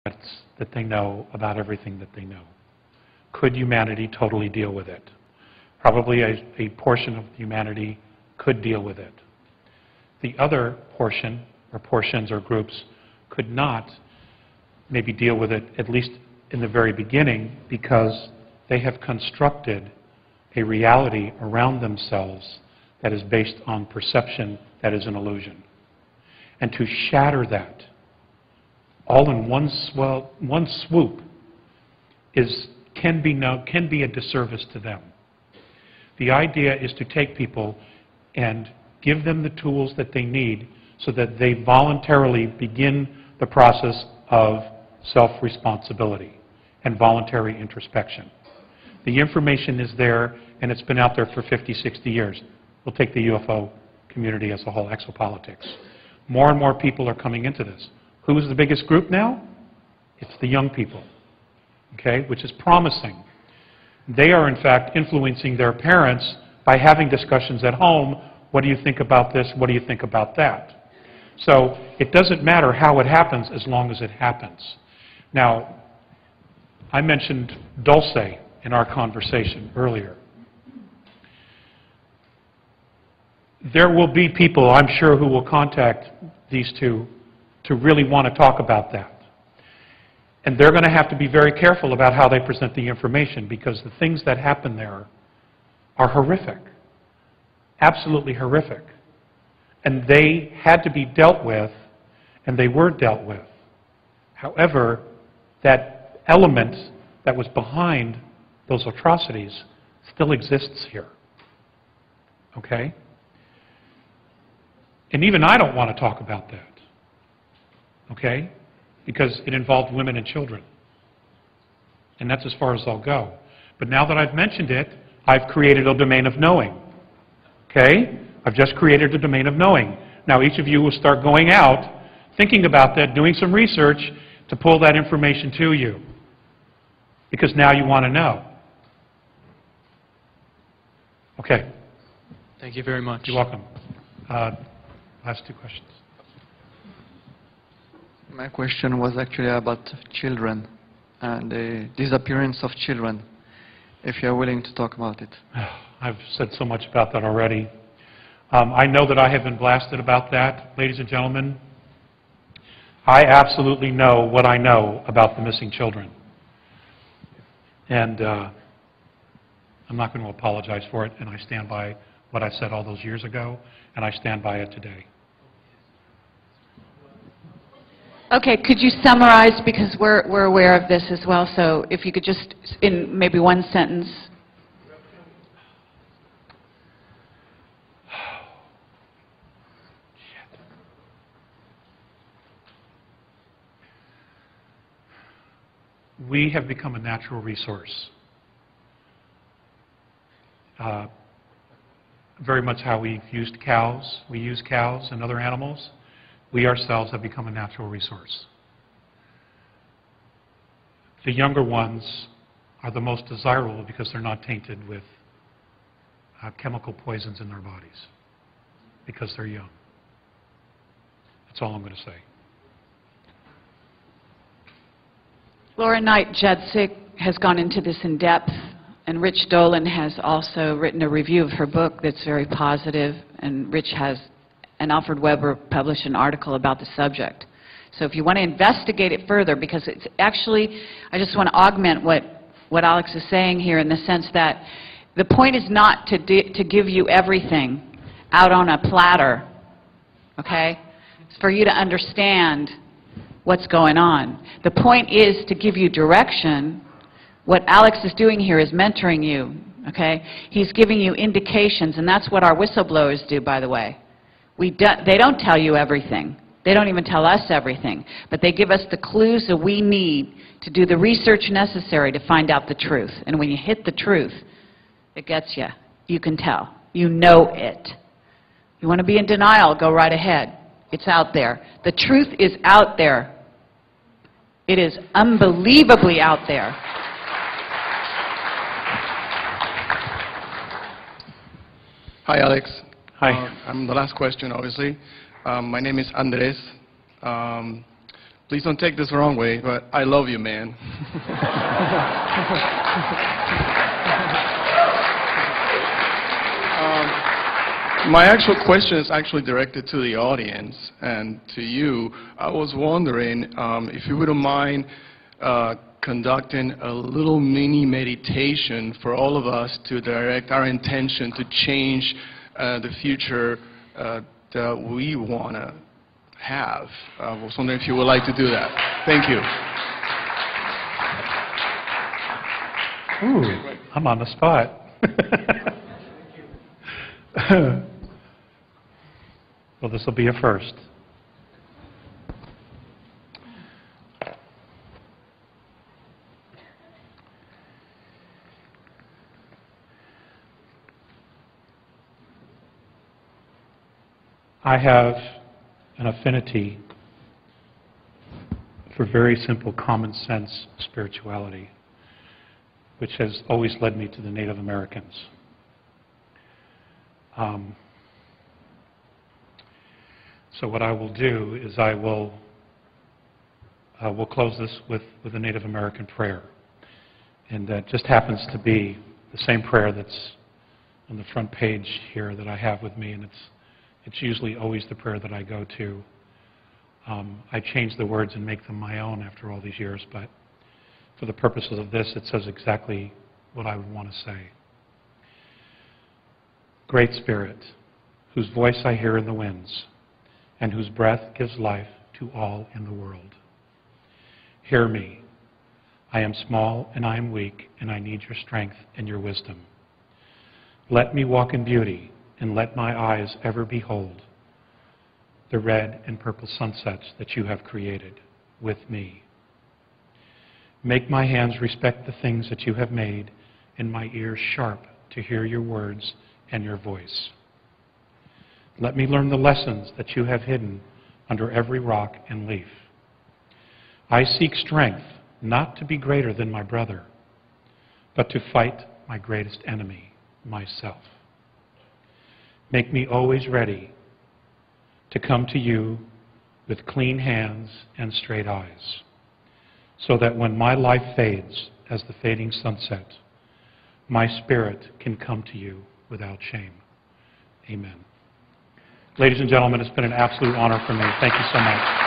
that they know about everything that they know. Could humanity totally deal with it? Probably a portion of humanity could deal with it. The other portion, or portions or groups, could not maybe deal with it, at least in the very beginning, because they have constructed a reality around themselves that is based on perception that is an illusion. And to shatter that, all in one swoop, can be a disservice to them. The idea is to take people and give them the tools that they need so that they voluntarily begin the process of self-responsibility and voluntary introspection. The information is there, and it's been out there for 50, 60 years. We'll take the UFO community as a whole, exopolitics. More and more people are coming into this. Who is the biggest group now? It's the young people, okay, which is promising. They are, in fact, influencing their parents by having discussions at home. What do you think about this? What do you think about that? So it doesn't matter how it happens as long as it happens. Now, I mentioned Dulce in our conversation earlier. There will be people, I'm sure, who will contact these two to really want to talk about that. And they're going to have to be very careful about how they present the information, because the things that happen there are horrific, absolutely horrific. And they had to be dealt with, and they were dealt with. However, that element that was behind those atrocities still exists here. Okay? And even I don't want to talk about that. Okay? Because it involved women and children. And that's as far as I'll go. But now that I've mentioned it, I've created a domain of knowing. Okay? I've just created a domain of knowing. Now each of you will start going out, thinking about that, doing some research to pull that information to you. Because now you want to know. Okay. Thank you very much. You're welcome. Last two questions. My question was actually about children and the disappearance of children, if you're willing to talk about it. I've said so much about that already. I know that I have been blasted about that. Ladies and gentlemen, I absolutely know what I know about the missing children. And I'm not going to apologize for it, and I stand by what I said all those years ago, and I stand by it today. Okay, could you summarize, because we're aware of this as well, so if you could just, in maybe one sentence. We have become a natural resource. Very much how we've used cows. We use cows and other animals. We ourselves have become a natural resource. The younger ones are the most desirable because they're not tainted with chemical poisons in their bodies, because they're young. That's all I'm going to say. Laura Knight-Judzik has gone into this in depth, and Rich Dolan has also written a review of her book that's very positive, and Rich and Alfred Weber published an article about the subject. So if you want to investigate it further, because it's actually, I just want to augment what Alex is saying here, in the sense that the point is not to give you everything out on a platter, okay? It's for you to understand what's going on. The point is to give you direction. What Alex is doing here is mentoring you, okay? He's giving you indications, and that's what our whistleblowers do, by the way. They don't tell you everything. They don't even tell us everything. But they give us the clues that we need to do the research necessary to find out the truth. And when you hit the truth, it gets you. You can tell. You know it. You want to be in denial, go right ahead. It's out there. The truth is out there. It is unbelievably out there. Hi, Alex. Hi. I'm the last question, obviously. My name is Andres. please don't take this the wrong way, but I love you, man. My actual question is actually directed to the audience and to you. I was wondering if you wouldn't mind conducting a little mini meditation for all of us to direct our intention to change the future that we want to have. I was wondering if you would like to do that. Thank you. Ooh, I'm on the spot. Well, this will be a first. I have an affinity for very simple common sense spirituality, which has always led me to the Native Americans. So what I will do is we'll close this with a Native American prayer. And that just happens to be the same prayer that's on the front page here that I have with me, and it's usually always the prayer that I go to. I change the words and make them my own after all these years, but for the purposes of this, it says exactly what I would want to say. Great Spirit, whose voice I hear in the winds, and whose breath gives life to all in the world. Hear me. I am small and I am weak, and I need your strength and your wisdom. Let me walk in beauty, and let my eyes ever behold the red and purple sunsets that you have created with me. Make my hands respect the things that you have made, and my ears sharp to hear your words and your voice. Let me learn the lessons that you have hidden under every rock and leaf. I seek strength not to be greater than my brother, but to fight my greatest enemy, myself. Make me always ready to come to you with clean hands and straight eyes, so that when my life fades as the fading sunset, my spirit can come to you without shame. Amen. Ladies and gentlemen, it's been an absolute honor for me. Thank you so much.